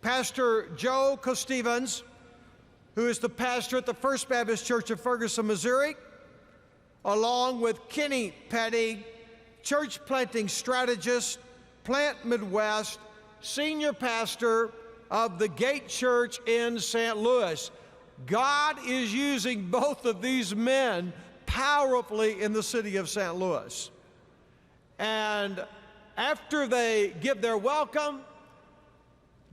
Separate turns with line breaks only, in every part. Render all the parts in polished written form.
Pastor Joe Costevens, who is the pastor at the First Baptist Church of Ferguson, Missouri, along with Kenny Petty, church planting strategist, Plant Midwest, senior pastor of the Gate Church in St. Louis. God is using both of these men powerfully in the city of St. Louis. And after they give their welcome,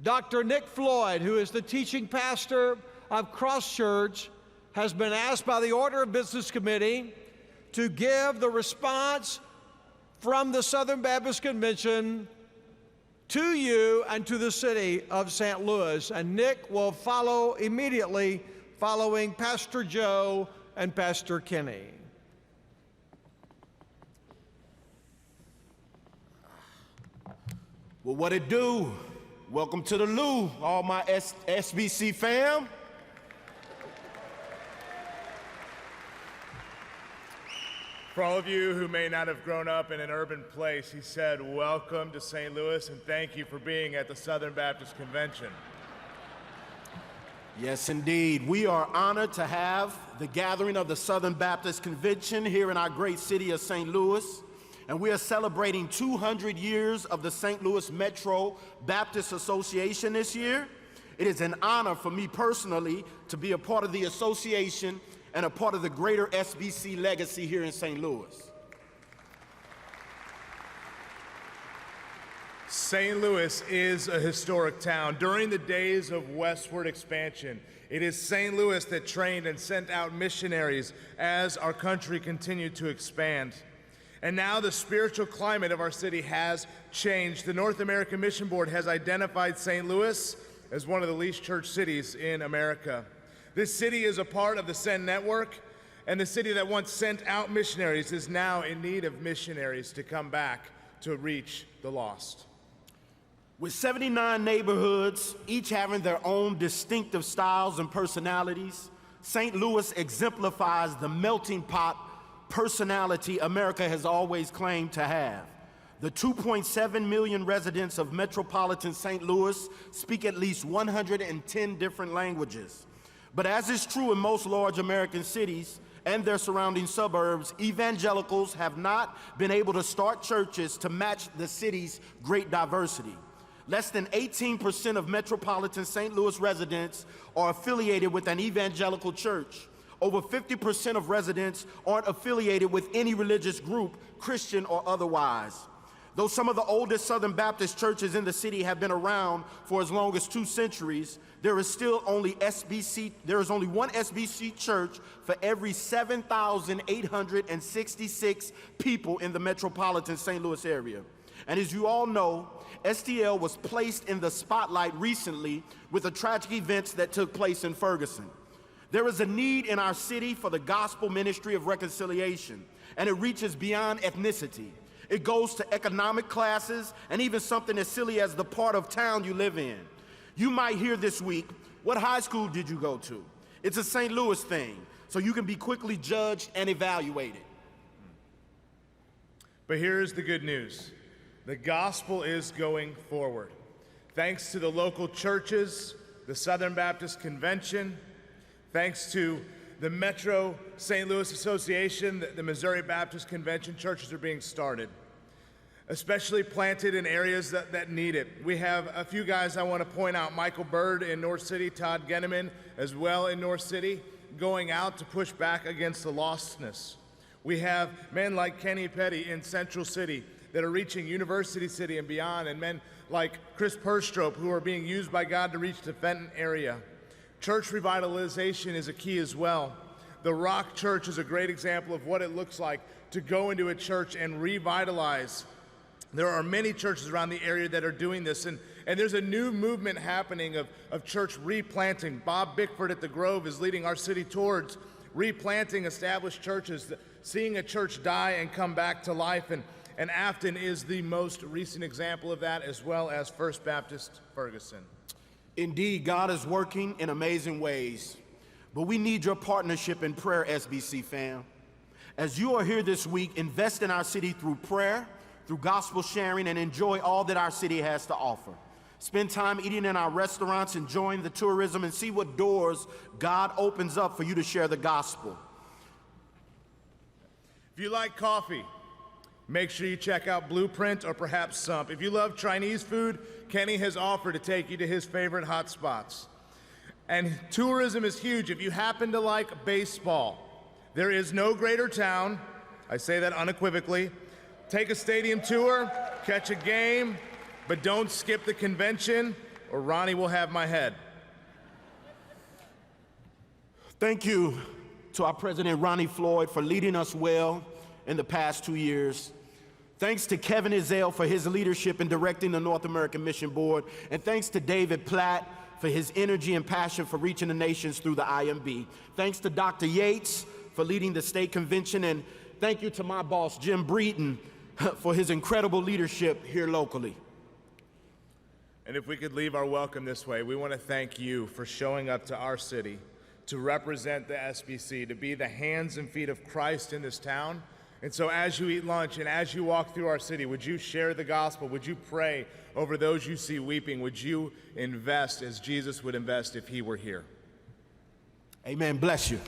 Dr. Nick Floyd, who is the teaching pastor of Cross Church, has been asked by the Order of Business Committee to give the response from the Southern Baptist Convention to you and to the city of St. Louis. And Nick will follow immediately following Pastor Joe and Pastor Kenny.
Well, what it do? Welcome to the Lou, all my SBC fam.
For all of you who may not have grown up in an urban place, he said, welcome to St. Louis and thank you for being at the Southern Baptist Convention.
Yes, indeed. We are honored to have the gathering of the Southern Baptist Convention here in our great city of St. Louis. And we are celebrating 200 years of the St. Louis Metro Baptist Association this year. It is an honor for me personally to be a part of the association and a part of the greater SBC legacy here in St. Louis.
St. Louis is a historic town. During the days of westward expansion, it is St. Louis that trained and sent out missionaries as our country continued to expand. And now the spiritual climate of our city has changed. The North American Mission Board has identified St. Louis as one of the least church cities in America. This city is a part of the Send Network, and the city that once sent out missionaries is now in need of missionaries to come back to reach the lost.
With 79 neighborhoods, each having their own distinctive styles and personalities, St. Louis exemplifies the melting pot personality America has always claimed to have. The 2.7 million residents of metropolitan St. Louis speak at least 110 different languages. But as is true in most large American cities and their surrounding suburbs, evangelicals have not been able to start churches to match the city's great diversity. Less than 18% of metropolitan St. Louis residents are affiliated with an evangelical church. Over 50% of residents aren't affiliated with any religious group, Christian or otherwise. Though some of the oldest Southern Baptist churches in the city have been around for as long as 2 centuries, there is only one SBC church for every 7,866 people in the metropolitan St. Louis area. And as you all know, STL was placed in the spotlight recently with the tragic events that took place in Ferguson. There is a need in our city for the gospel ministry of reconciliation, and it reaches beyond ethnicity. It goes to economic classes and even something as silly as the part of town you live in. You might hear this week, what high school did you go to? It's a St. Louis thing, so you can be quickly judged and evaluated.
But here's the good news. The gospel is going forward. Thanks to the local churches, the Southern Baptist Convention, thanks to the Metro St. Louis Association, the Missouri Baptist Convention, churches are being started, especially planted in areas that need it. We have a few guys I want to point out. Michael Bird in North City, Todd Genneman as well in North City, going out to push back against the lostness. We have men like Kenny Petty in Central City that are reaching University City and beyond, and men like Chris Perstrop who are being used by God to reach the Fenton area. Church revitalization is a key as well. The Rock Church is a great example of what it looks like to go into a church and revitalize. There are many churches around the area that are doing this, and there's a new movement happening of church replanting. Bob Bickford at the Grove is leading our city towards replanting established churches, seeing a church die and come back to life, and Afton is the most recent example of that, as well as First Baptist Ferguson.
Indeed, God is working in amazing ways, but we need your partnership in prayer, SBC fam. As you are here this week, invest in our city through prayer, through gospel sharing, and enjoy all that our city has to offer. Spend time eating in our restaurants, enjoying the tourism, and see what doors God opens up for you to share the gospel.
If you like coffee, make sure you check out Blueprint or perhaps Sump. If you love Chinese food, Kenny has offered to take you to his favorite hot spots. And tourism is huge. If you happen to like baseball, there is no greater town, I say that unequivocally. Take a stadium tour, catch a game, but don't skip the convention or Ronnie will have my head.
Thank you to our President Ronnie Floyd for leading us well in the past 2 years. Thanks to Kevin Ezell for his leadership in directing the North American Mission Board. And thanks to David Platt for his energy and passion for reaching the nations through the IMB. Thanks to Dr. Yates for leading the state convention. And thank you to my boss, Jim Breeden, for his incredible leadership here locally.
And if we could leave our welcome this way, we want to thank you for showing up to our city to represent the SBC, to be the hands and feet of Christ in this town. And so as you eat lunch and as you walk through our city, would you share the gospel? Would you pray over those you see weeping? Would you invest as Jesus would invest if he were here?
Amen. Bless you.